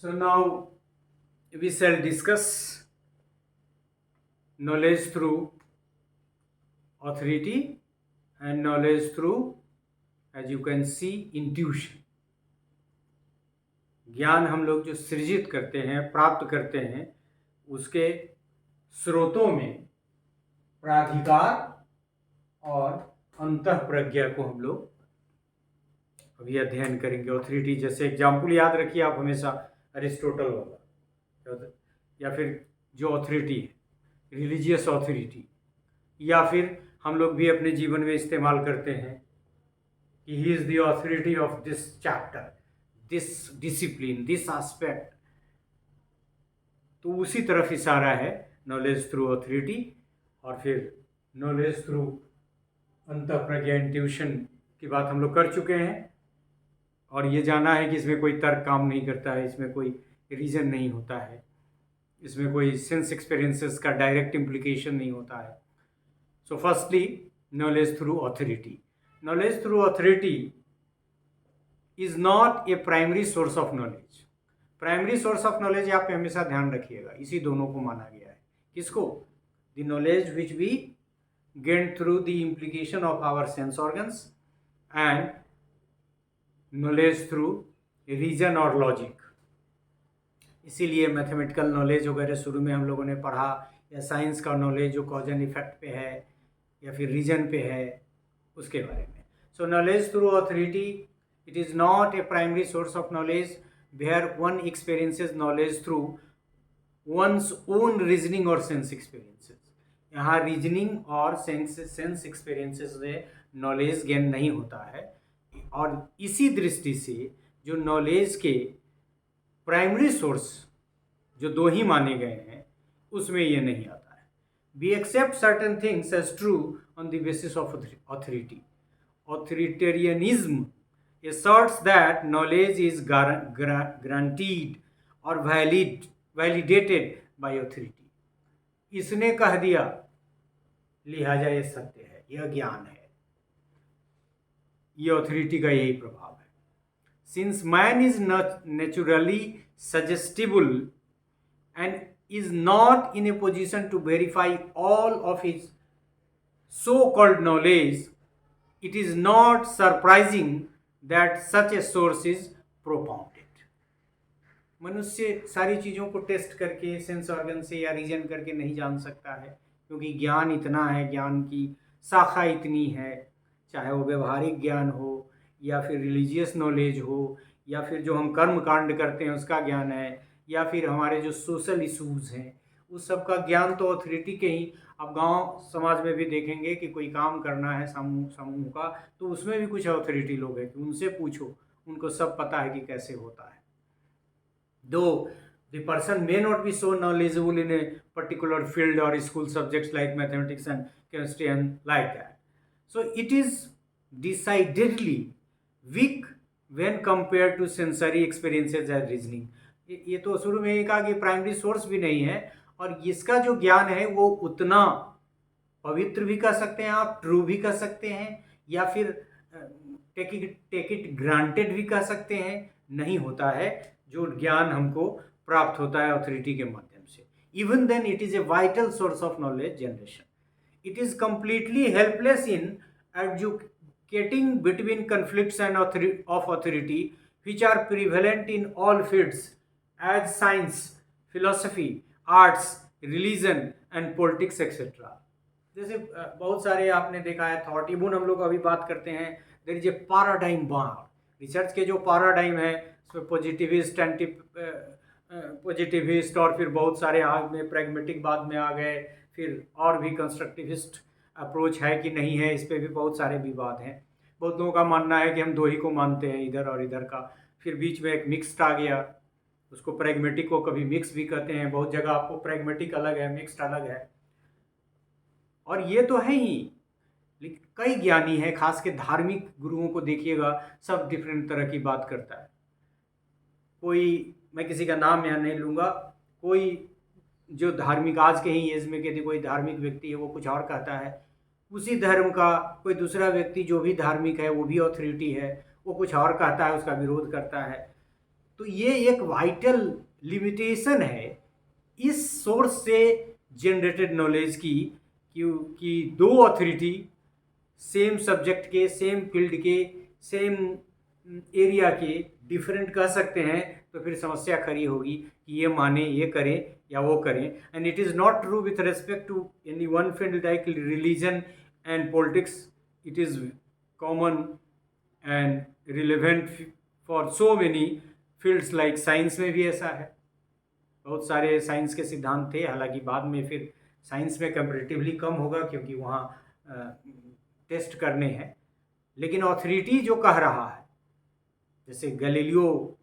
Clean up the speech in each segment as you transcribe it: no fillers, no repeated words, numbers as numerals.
So now we shall discuss knowledge through authority and knowledge through, as you can see, intuition. ज्ञान हम लोग जो सृजित करते हैं, प्राप्त करते हैं, उसके स्रोतों में प्राधिकार और अंतःप्रज्ञा को हम लोग अभी अध्ययन करेंगे. ऑथोरिटी, जैसे एग्जाम्पल याद रखिए आप हमेशा, अरिस्टोटल वाला, या फिर जो ऑथोरिटी है रिलीजियस ऑथोरिटी, या फिर हम लोग भी अपने जीवन में इस्तेमाल करते हैं कि he is the authority of this chapter, this discipline, this aspect. तो उसी तरफ इशारा है नॉलेज थ्रू ऑथोरिटी. और फिर नॉलेज थ्रू अंतःप्रज्ञा, इंट्यूशन की बात हम लोग कर चुके हैं. और ये जाना है कि इसमें कोई तर्क काम नहीं करता है, इसमें कोई रीज़न नहीं होता है, इसमें कोई सेंस एक्सपीरियंसेस का डायरेक्ट इम्प्लीकेशन नहीं होता है. So firstly knowledge through authority. Knowledge through authority is not a primary source of knowledge. Primary source of knowledge यहाँ पे हमेशा ध्यान रखिएगा, इसी दोनों को माना गया है. किसको? The knowledge which we gain through the implication of our sense organs and knowledge through reason और लॉजिक. इसीलिए मैथमेटिकल नॉलेज वगैरह शुरू में हम लोगों ने पढ़ा, या साइंस का नॉलेज जो कॉज एंड इफेक्ट पे है या फिर रीजन पे है, उसके बारे में. So knowledge through authority, it is not a primary source of knowledge where one experiences knowledge through one's own reasoning और सेंस एक्सपीरियंसेस. यहाँ रीजनिंग और सेंस एक्सपीरियंसेस से नॉलेज गेन नहीं होता है. और इसी दृष्टि से जो नॉलेज के प्राइमरी सोर्स जो दो ही माने गए हैं, उसमें ये नहीं आता है. We accept certain things as true on the basis of authority. Authoritarianism asserts that knowledge is granted or validated by authority. इसने कह दिया लिहाजा ये सत्य है, यह ज्ञान है. ये ऑथोरिटी का यही प्रभाव है. Since man is not naturally suggestible and is not in a position to verify all of his so-called knowledge, it is not surprising that such a source is propounded. मनुष्य सारी चीज़ों को टेस्ट करके sense organ से या reason करके नहीं जान सकता है, क्योंकि ज्ञान इतना है, ज्ञान की शाखा इतनी है, चाहे वो व्यवहारिक ज्ञान हो या फिर रिलीजियस नॉलेज हो या फिर जो हम कर्म कांड करते हैं उसका ज्ञान है, या फिर हमारे जो सोशल इशूज़ हैं उस सब का ज्ञान तो ऑथोरिटी के ही. अब गांव समाज में भी देखेंगे कि कोई काम करना है समूह का, तो उसमें भी कुछ ऑथोरिटी लोग हैं कि उनसे पूछो, उनको सब पता है कि कैसे होता है. Though the person may not be so knowledgeable in a particular field और school subjects like mathematics and chemistry and like that. So it is decidedly weak when compare to sensory experiences and reasoning. ये तो शुरू में ही कहा कि primary source भी नहीं है, और इसका जो ज्ञान है वो उतना पवित्र भी कह सकते हैं आप, ट्रू भी कह सकते हैं, या फिर टेक इट ग्रांटेड भी कह सकते हैं, नहीं होता है जो ज्ञान हमको प्राप्त होता है ऑथोरिटी के माध्यम से. Even then it is a vital source of knowledge generation. It is completely helpless in adjudicating between conflicts and of authority which are prevalent in all fields as science, philosophy, arts, religion and politics etc. जैसे बहुत सारे आपने देखा है thought, even हम लोग अभी बात करते हैं, there is a paradigm bar. Research के जो पैराडाइम है उसमें पॉजिटिविस्ट, एंटी पॉजिटिविस्ट, और फिर बहुत सारे आग में प्रैग्मेटिक बाद में आ गए, फिर और भी कंस्ट्रक्टिविस्ट अप्रोच है कि नहीं है, इस पर भी बहुत सारे विवाद हैं. बहुत लोगों का मानना है कि हम दो ही को मानते हैं, इधर और इधर का. फिर बीच में एक मिक्स्ड आ गया, उसको प्रैग्मेटिक को कभी मिक्स भी कहते हैं. बहुत जगह आपको प्रैग्मेटिक अलग है, मिक्स्ड अलग है. और ये तो है ही, लेकिन कई ज्ञानी हैं, खास के धार्मिक गुरुओं को देखिएगा, सब डिफरेंट तरह की बात करता है. कोई, मैं किसी का नाम यहाँ नहीं लूँगा, कोई जो धार्मिक आज के ही एज में कहते कोई धार्मिक व्यक्ति है वो कुछ और कहता है, उसी धर्म का कोई दूसरा व्यक्ति जो भी धार्मिक है वो भी ऑथोरिटी है, वो कुछ और कहता है, उसका विरोध करता है. तो ये एक वाइटल लिमिटेशन है इस सोर्स से जनरेटेड नॉलेज की कि दो अथॉरिटी सेम सब्जेक्ट के, सेम फील्ड के, सेम एरिया के डिफरेंट कह सकते हैं, तो फिर समस्या खड़ी होगी कि ये माने, ये करें या वो करें. And it is not true with respect to any one field like religion and politics. It is common and relevant for so many fields like science में भी ऐसा है. बहुत सारे साइंस के सिद्धांत थे, हालांकि बाद में फिर साइंस में कंपैरेटिवली कम होगा क्योंकि वहाँ टेस्ट करने हैं. लेकिन ऑथोरिटी जो कह रहा है, जैसे गैलीलियो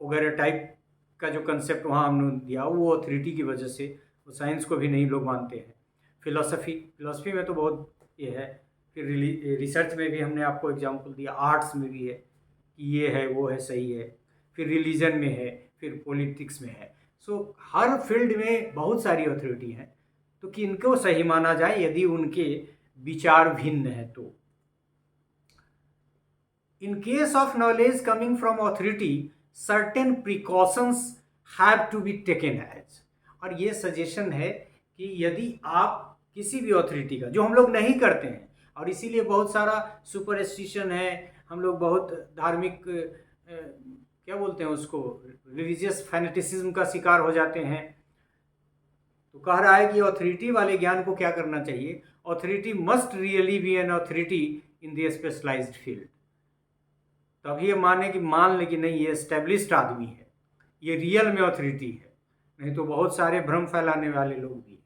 वगैरह टाइप का जो कंसेप्ट वहाँ हमने दिया, वो ऑथोरिटी की वजह से, वो साइंस को भी नहीं लोग मानते हैं. फिलोसफी में तो बहुत ये है. फिर रिसर्च में भी हमने आपको एग्जांपल दिया, आर्ट्स में भी है कि ये है, वो है, सही है. फिर रिलीजन में है, फिर पॉलिटिक्स में है. सो हर फील्ड में बहुत सारी ऑथोरिटी हैं. तो किनको सही माना जाए यदि उनके विचार भिन्न है तो. In case of knowledge coming from authority, certain precautions have to be taken as. और ये सजेशन है कि यदि आप किसी भी ऑथोरिटी का, जो हम लोग नहीं करते हैं, और इसीलिए बहुत सारा सुपरस्टिशन है, हम लोग बहुत धार्मिक क्या बोलते हैं उसको, रिलीजियस फैनेटिसिज्म का शिकार हो जाते हैं. तो कह रहा है कि ऑथोरिटी वाले ज्ञान को क्या करना चाहिए. Authority must really be an authority in the specialized field. तब ये मान ले कि नहीं, ये एस्टेब्लिश्ड आदमी है, ये रियल में ऑथोरिटी है. नहीं तो बहुत सारे भ्रम फैलाने वाले लोग भी हैं.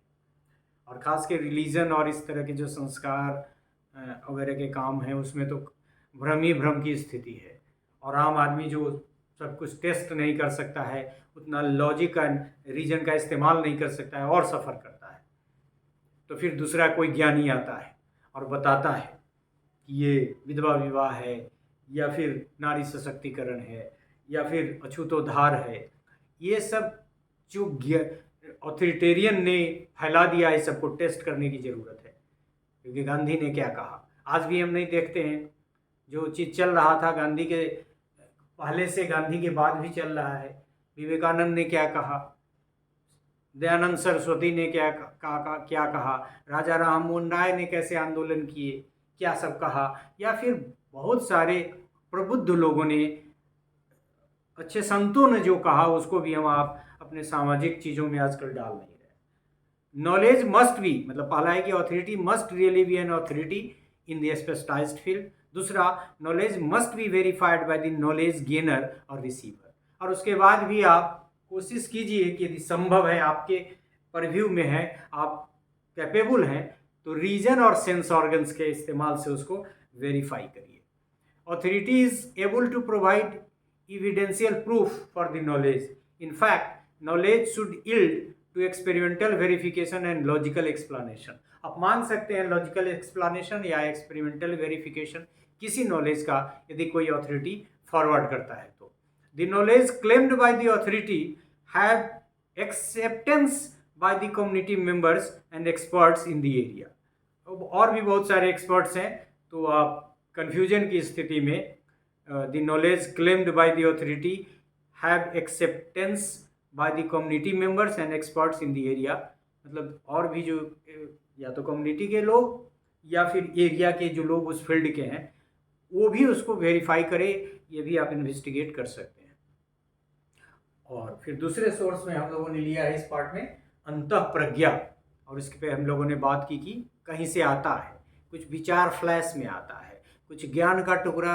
और ख़ास के रिलीजन और इस तरह के जो संस्कार वगैरह के काम हैं, उसमें तो भ्रम ही भ्रम की स्थिति है. और आम आदमी जो सब कुछ टेस्ट नहीं कर सकता है, उतना लॉजिक एंड रीजन का इस्तेमाल नहीं कर सकता है और सफ़र करता है. तो फिर दूसरा कोई ज्ञानी आता है और बताता है कि ये विधवा विवाह है, या फिर नारी सशक्तिकरण है, या फिर अछूतोद्धार है. ये सब जो ऑथोरिटेरियन ने फैला दिया है, सबको टेस्ट करने की ज़रूरत है. क्योंकि गांधी ने क्या कहा, आज भी हम नहीं देखते हैं. जो चीज़ चल रहा था गांधी के पहले से, गांधी के बाद भी चल रहा है. विवेकानंद ने क्या कहा, दयानंद सरस्वती ने क्या कहा, राजा राम मोहन राय ने कैसे आंदोलन किए, क्या सब कहा. या फिर बहुत सारे प्रबुद्ध लोगों ने, अच्छे संतों ने जो कहा, उसको भी हम आप अपने सामाजिक चीज़ों में आजकल डाल नहीं रहे. नॉलेज मस्ट बी, मतलब पहला है कि authority must really be an authority in the specialized field. दूसरा, knowledge must be verified by the knowledge gainer और रिसीवर. और उसके बाद भी आप कोशिश कीजिए कि यदि संभव है, आपके परव्यू में है, आप कैपेबल हैं, तो रीजन और सेंस ऑर्गन्स के इस्तेमाल से उसको वेरीफाई करिए. Authority is able to provide evidential proof for the knowledge. In fact, knowledge should yield to experimental verification and logical explanation. आप मान सकते हैं लॉजिकल एक्सप्लानेशन या एक्सपेरिमेंटल वेरिफिकेशन किसी नॉलेज का यदि कोई अथॉरिटी फॉरवर्ड करता है तो. The knowledge claimed by the authority have acceptance by the community members and experts in the area. और भी बहुत सारे एक्सपर्ट्स हैं, तो आप कन्फ्यूजन की स्थिति में the knowledge claimed by the authority have acceptance by the community members and experts in the area. मतलब और भी जो या तो कम्युनिटी के लोग या फिर एरिया के जो लोग उस फील्ड के हैं, वो भी उसको वेरीफाई करे. ये भी आप इन्वेस्टिगेट कर सकते हैं. और फिर दूसरे सोर्स में हम लोगों ने लिया है इस पार्ट में अंतः प्रज्ञा. और इसके पे हम लोगों ने बात की कि कहीं से आता है, कुछ विचार फ्लैश में आता है, कुछ ज्ञान का टुकड़ा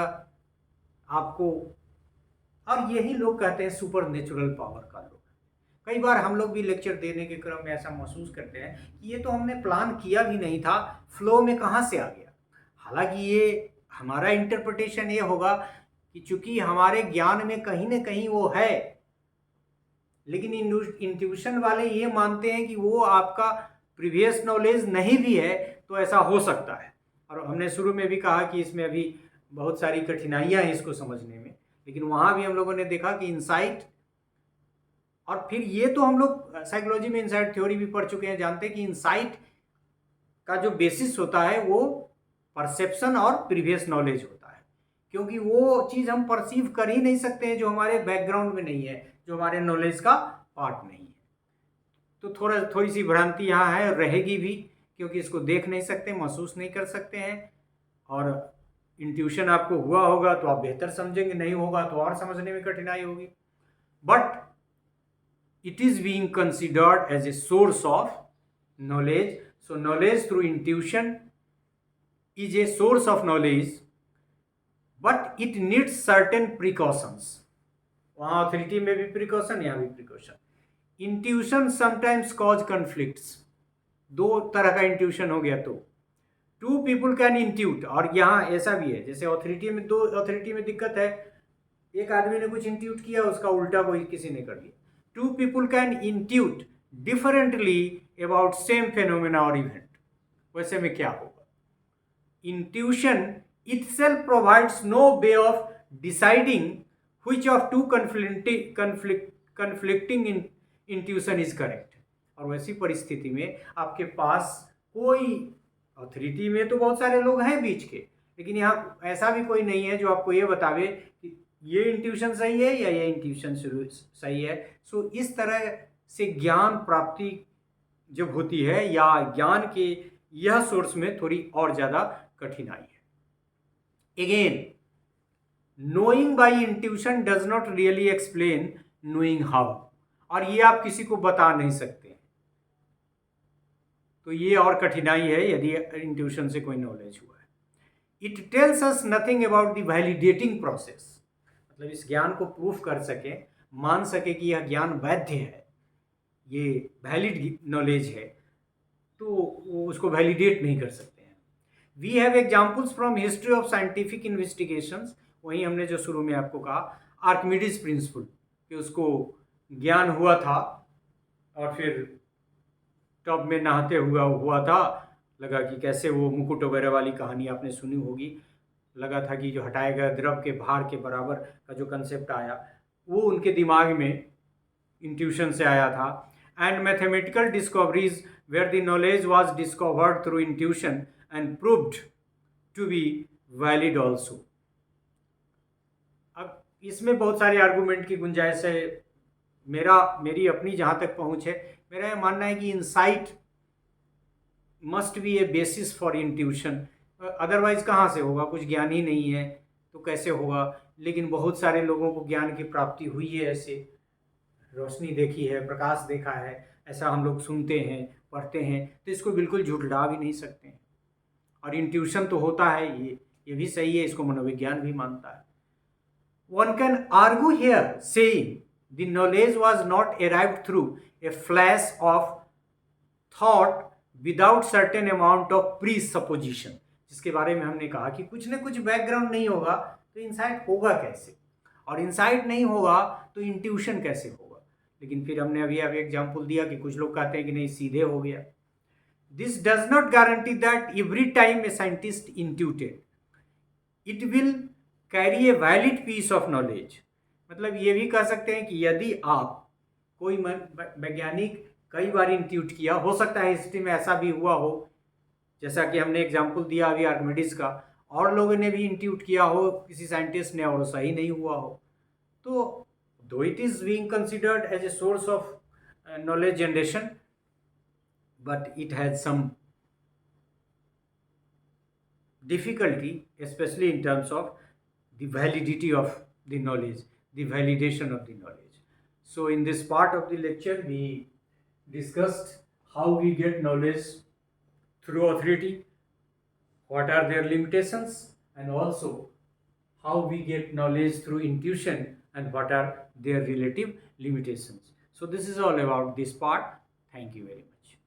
आपको. और यही लोग कहते हैं सुपर नेचुरल पावर का लोग. कई बार हम लोग भी लेक्चर देने के क्रम में ऐसा महसूस करते हैं कि ये तो हमने प्लान किया भी नहीं था, फ्लो में कहाँ से आ गया. हालांकि ये हमारा इंटरप्रिटेशन ये होगा कि चूंकि हमारे ज्ञान में कहीं ना कहीं वो है, लेकिन इंट्यूशन वाले ये मानते हैं कि वो आपका प्रीवियस नॉलेज नहीं भी है, तो ऐसा हो सकता है. और हमने शुरू में भी कहा कि इसमें अभी बहुत सारी कठिनाइयां हैं इसको समझने में, लेकिन वहाँ भी हम लोगों ने देखा कि इंसाइट, और फिर ये तो हम लोग साइकोलॉजी में इंसाइट थ्योरी भी पढ़ चुके हैं, जानते हैं कि इंसाइट का जो बेसिस होता है वो परसेप्शन और प्रीवियस नॉलेज होता है. क्योंकि वो चीज़ हम परसीव कर ही नहीं सकते हैं जो हमारे बैकग्राउंड में नहीं है, जो हमारे नॉलेज का पार्ट नहीं है। तो थोड़ी सी भ्रांति यहाँ है, रहेगी भी, क्योंकि इसको देख नहीं सकते, महसूस नहीं कर सकते हैं। और इंट्यूशन आपको हुआ होगा तो आप बेहतर समझेंगे, नहीं होगा तो और समझने में कठिनाई होगी। But it is being considered as a source of knowledge. So knowledge through intuition is a source of knowledge, but it needs certain precautions. वहाँ ऑथोरिटी में भी प्रिकॉशन, यहाँ भी precaution. Intuition sometimes cause conflicts. दो तरह का intuition हो गया तो टू पीपुल कैन इंट्यूट, और यहाँ ऐसा भी है जैसे ऑथोरिटी में दिक्कत है, एक आदमी ने कुछ इंट्यूट किया, उसका उल्टा कोई किसी ने कर लिया। Two people can intuit differently about same phenomena or event. वैसे में क्या होगा? Intuition itself provides no way of deciding which of two conflicting intuition is correct. और वैसी परिस्थिति में आपके पास कोई, अथॉरिटी में तो बहुत सारे लोग हैं बीच के, लेकिन यहाँ ऐसा भी कोई नहीं है जो आपको ये बतावे कि ये इंट्यूशन सही है या ये इंट्यूशन सही है। सो इस तरह से ज्ञान प्राप्ति जब होती है, या ज्ञान के यह सोर्स में थोड़ी और ज़्यादा कठिनाई है। Again, knowing by intuition does not really explain knowing how, और ये आप किसी को बता नहीं सकते, तो ये और कठिनाई है यदि इंट्यूशन से कोई नॉलेज हुआ है। It tells us nothing about the validating process, मतलब इस ज्ञान को प्रूफ कर सके, मान सके कि यह ज्ञान वैध है, ये वैलिड नॉलेज है, तो वो उसको वैलिडेट नहीं कर सकते हैं। We have examples from history of scientific investigations. वहीं हमने जो शुरू में आपको कहा आर्किमिडीज प्रिंसिपल, कि उसको ज्ञान हुआ था और फिर टब में नहाते हुआ था, लगा कि कैसे वो मुकुट वगैरह वाली कहानी आपने सुनी होगी, लगा था कि जो हटाए गए द्रव के भार के बराबर का जो कंसेप्ट आया वो उनके दिमाग में इंट्यूशन से आया था। And mathematical discoveries where the knowledge was discovered through intuition and proved to be valid also. अब इसमें बहुत सारे आर्गूमेंट की गुंजाइश है। मेरी अपनी जहाँ तक पहुँच है, मेरा यह मानना है कि insight must be A basis for intuition, otherwise कहाँ से होगा, कुछ ज्ञान ही नहीं है तो कैसे होगा। लेकिन बहुत सारे लोगों को ज्ञान की प्राप्ति हुई है, ऐसे रोशनी देखी है, प्रकाश देखा है, ऐसा हम लोग सुनते हैं, पढ़ते हैं, तो इसको बिल्कुल झुठला भी नहीं सकते हैं। और इंट्यूशन तो होता है, ये भी सही है, इसको मनोविज्ञान भी मानता है। One can argue here saying the knowledge was not arrived through a flash of thought without certain amount of pre supposition, जिसके बारे में हमने कहा कि कुछ न कुछ बैकग्राउंड नहीं होगा तो इंसाइट होगा कैसे, और इंसाइट नहीं होगा तो इंट्यूशन कैसे होगा। लेकिन फिर हमने अभी एग्जाम्पल दिया कि कुछ लोग कहते हैं कि नहीं, सीधे हो गया। This does not guarantee that every time a scientist intuited it will carry a valid piece of knowledge. मतलब ये भी कह सकते हैं कि यदि आप कोई वैज्ञानिक कई बार इंट्यूट किया, हो सकता है हिस्ट्री में ऐसा भी हुआ हो, जैसा कि हमने एग्जाम्पल दिया अभी आर्किमिडीज का, और लोगों ने भी इंट्यूट किया हो किसी साइंटिस्ट ने और सही नहीं हुआ हो, तो though it is being considered as a source of knowledge generation, but it has some difficulty, especially in terms of the validity of the knowledge, the validation of the knowledge. So in this part of the lecture we discussed how we get knowledge through authority, what are their limitations, and also how we get knowledge through intuition and what are their relative limitations. So this is all about this part. Thank you very much.